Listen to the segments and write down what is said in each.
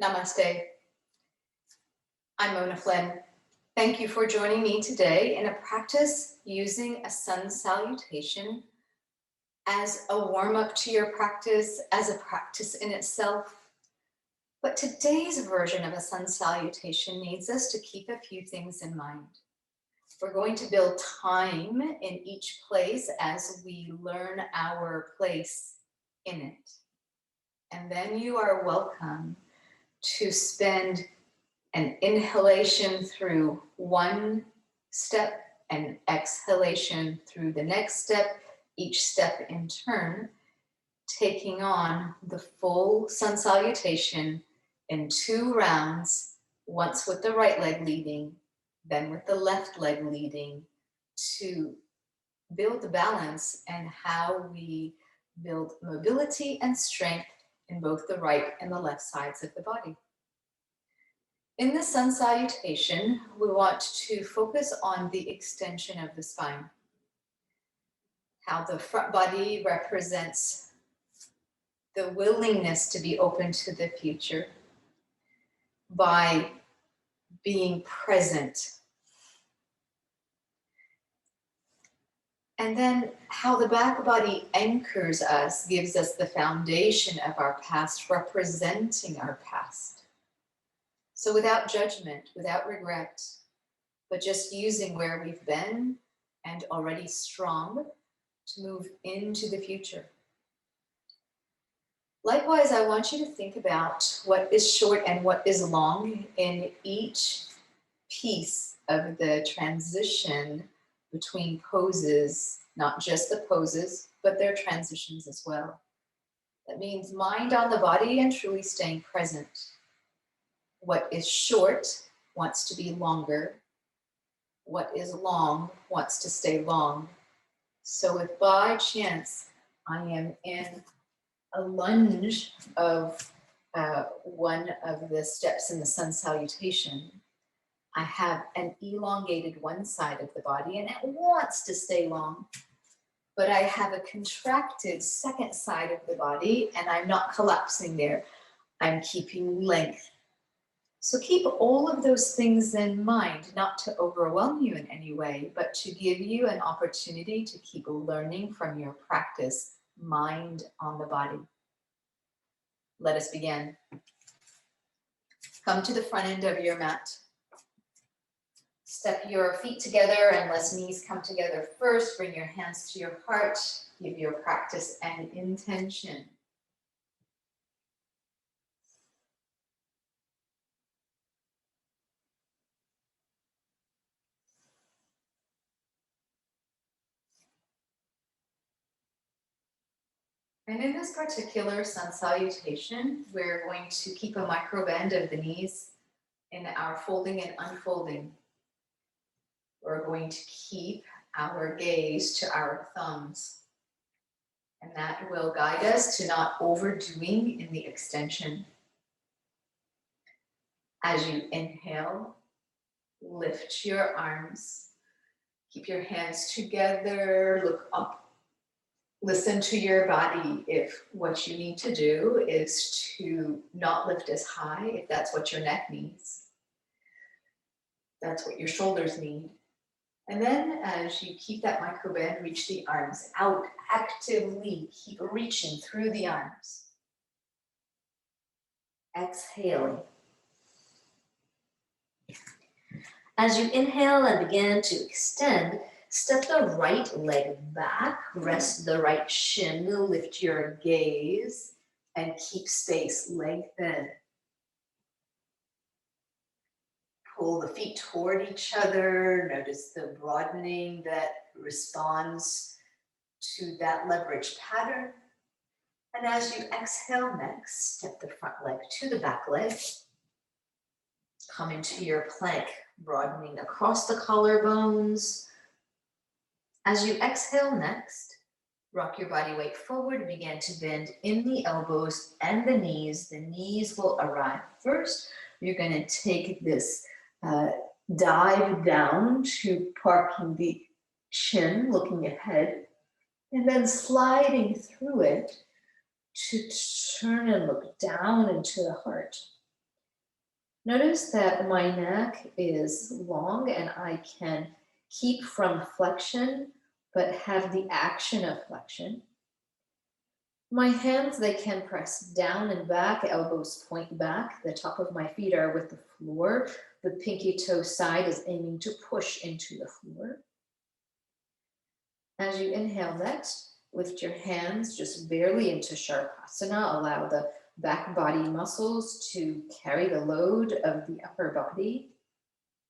Namaste. I'm Mona Flynn. Thank you for joining me today in a practice using a sun salutation as a warm-up to your practice, as a practice in itself. But today's version of a sun salutation needs us to keep a few things in mind. We're going to build time in each place as we learn our place in it. And then you are welcome to spend an inhalation through one step and exhalation through the next step, each step in turn, taking on the full sun salutation in 2 rounds, once with the right leg leading, then with the left leg leading, to build the balance and how we build mobility and strength in both the right and the left sides of the body. In the sun salutation, we want to focus on the extension of the spine, how the front body represents the willingness to be open to the future by being present. And then how the back body anchors us, gives us the foundation of our past, representing our past. So without judgment, without regret, but just using where we've been and already strong to move into the future. Likewise, I want you to think about what is short and what is long in each piece of the transition between poses, not just the poses, but their transitions as well. That means mind on the body and truly staying present. What is short wants to be longer. What is long wants to stay long. So if by chance I am in a lunge of one of the steps in the sun salutation, I have an elongated one side of the body and it wants to stay long, but I have a contracted second side of the body and I'm not collapsing there. I'm keeping length. So keep all of those things in mind, not to overwhelm you in any way, but to give you an opportunity to keep learning from your practice, mind on the body. Let us begin. Come to the front end of your mat. Step your feet together and let knees come together first. Bring your hands to your heart. Give your practice an intention. And in this particular sun salutation, we're going to keep a micro bend of the knees in our folding and unfolding. We're going to keep our gaze to our thumbs. And that will guide us to not overdoing in the extension. As you inhale, lift your arms. Keep your hands together, look up. Listen to your body if what you need to do is to not lift as high, if that's what your neck needs. That's what your shoulders need. And then as you keep that micro bend, reach the arms out actively. Keep reaching through the arms. Exhaling. As you inhale and begin to extend, step the right leg back, rest the right shin, lift your gaze, and keep space, lengthen. Pull the feet toward each other. Notice the broadening that responds to that leverage pattern. And as you exhale next, step the front leg to the back leg. Come into your plank, broadening across the collarbones. As you exhale next, rock your body weight forward, begin to bend in the elbows and the knees. The knees will arrive first. You're going to take this dive down to parking the chin, looking ahead, and then sliding through it to turn and look down into the heart. Notice that my neck is long and I can keep from flexion, but have the action of flexion. My hands, they can press down and back, elbows point back. The top of my feet are with the floor. The pinky toe side is aiming to push into the floor. As you inhale next, lift your hands just barely into Shavasana. Allow the back body muscles to carry the load of the upper body.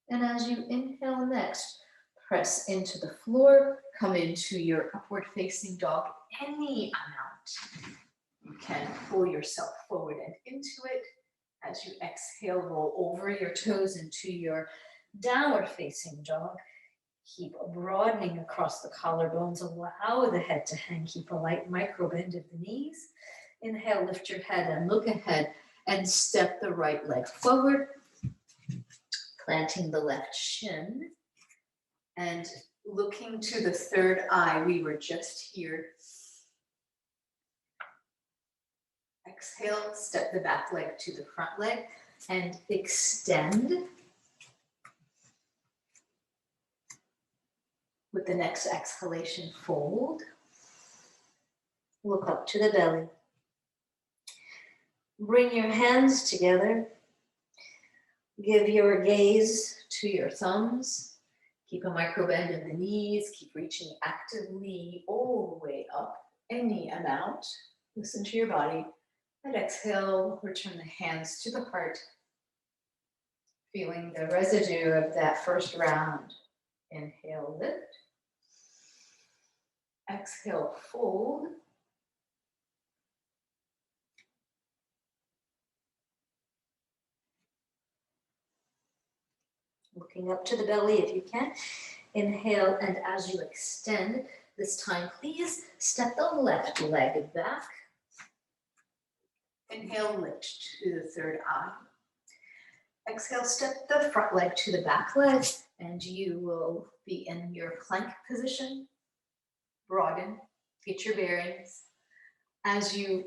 And as you inhale next, press into the floor, come into your upward facing dog any amount. You can pull yourself forward and into it. As you exhale, roll over your toes into your downward facing dog. Keep broadening across the collarbones. Allow the head to hang. Keep a light micro bend of the knees. Inhale, lift your head and look ahead and step the right leg forward, planting the left shin and looking to the third eye. We were just here. Exhale, step the back leg to the front leg and extend. With the next exhalation, fold. Look up to the belly. Bring your hands together. Give your gaze to your thumbs. Keep a micro bend in the knees. Keep reaching actively all the way up, any amount. Listen to your body. And exhale, return the hands to the heart. Feeling the residue of that first round. Inhale, lift. Exhale, fold. Looking up to the belly if you can. Inhale, and as you extend, this time please step the left leg back. Inhale, lift to the third eye. Exhale, step the front leg to the back leg, and you will be in your plank position. Broaden, get your bearings. As you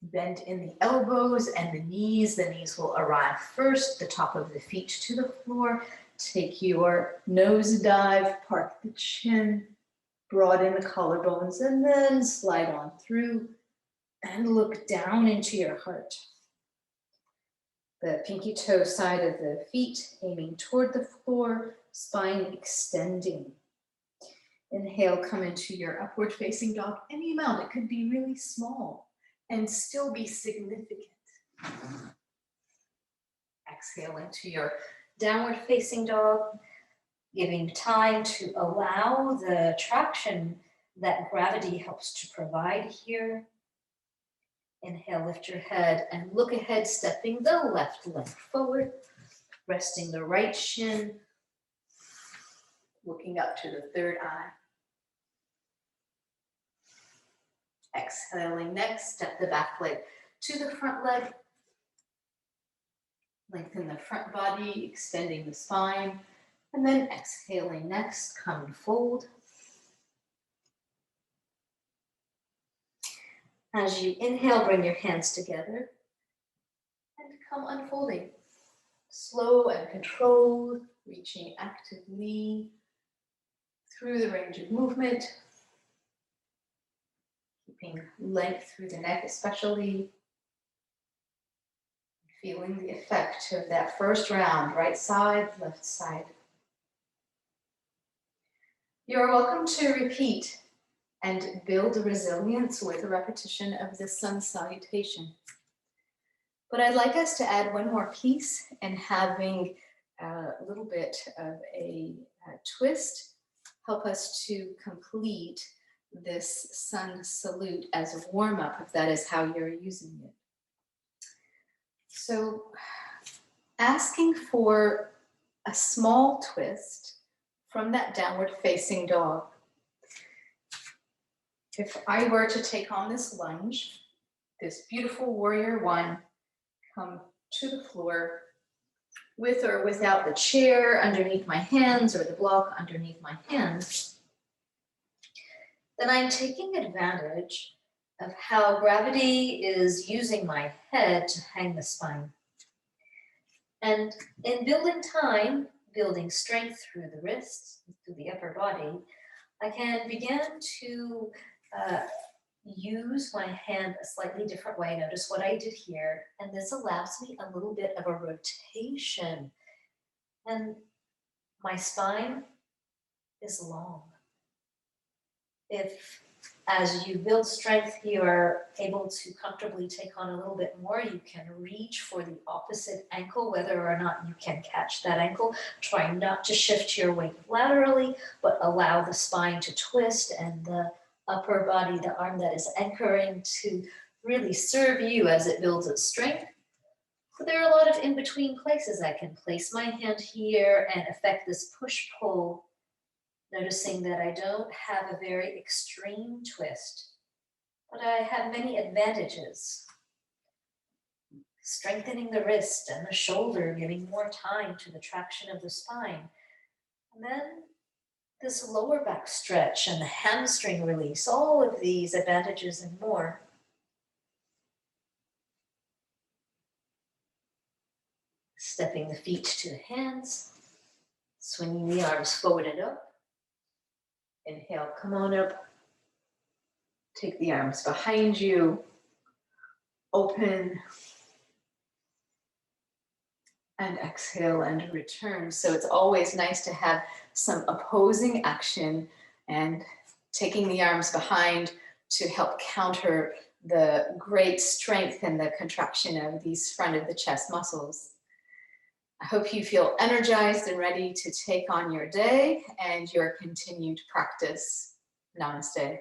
bend in the elbows and the knees will arrive first, the top of the feet to the floor. Take your nose dive, park the chin, broaden the collarbones, and then slide on through and look down into your heart. The pinky toe side of the feet aiming toward the floor, spine extending. Inhale, come into your upward facing dog, any amount. It could be really small and still be significant. Exhale into your downward facing dog, giving time to allow the traction that gravity helps to provide here. Inhale, lift your head and look ahead, stepping the left leg forward, resting the right shin, looking up to the third eye. Exhaling next, step the back leg to the front leg. Lengthen the front body, extending the spine. And then exhaling next, come and fold. As you inhale, bring your hands together and come unfolding. Slow and controlled, reaching actively through the range of movement. Keeping length through the neck especially. Feeling the effect of that first round, right side, left side. You're welcome to repeat and build resilience with a repetition of the sun salutation. But I'd like us to add one more piece and having a little bit of a twist help us to complete this sun salute as a warm-up, if that is how you're using it. So asking for a small twist from that downward facing dog. If I were to take on this lunge, this beautiful warrior one, come to the floor with or without the chair underneath my hands or the block underneath my hands, then I'm taking advantage of how gravity is using my head to hang the spine. And in building time, building strength through the wrists, through the upper body, I can begin to use my hand a slightly different way. Notice what I did here. And this allows me a little bit of a rotation. And my spine is long. If, as you build strength, you are able to comfortably take on a little bit more, you can reach for the opposite ankle, whether or not you can catch that ankle. Try not to shift your weight laterally, but allow the spine to twist and the upper body, the arm that is anchoring, to really serve you as it builds its strength. So there are a lot of in-between places. I can place my hand here and affect this push-pull, noticing that I don't have a very extreme twist, but I have many advantages. Strengthening the wrist and the shoulder, giving more time to the traction of the spine. And then this lower back stretch and the hamstring release, all of these advantages and more. Stepping the feet to the hands, swinging the arms forward and up. Inhale, come on up. Take the arms behind you. Open. And exhale and return. So it's always nice to have some opposing action and taking the arms behind to help counter the great strength and the contraction of these front of the chest muscles. I hope you feel energized and ready to take on your day and your continued practice. Namaste.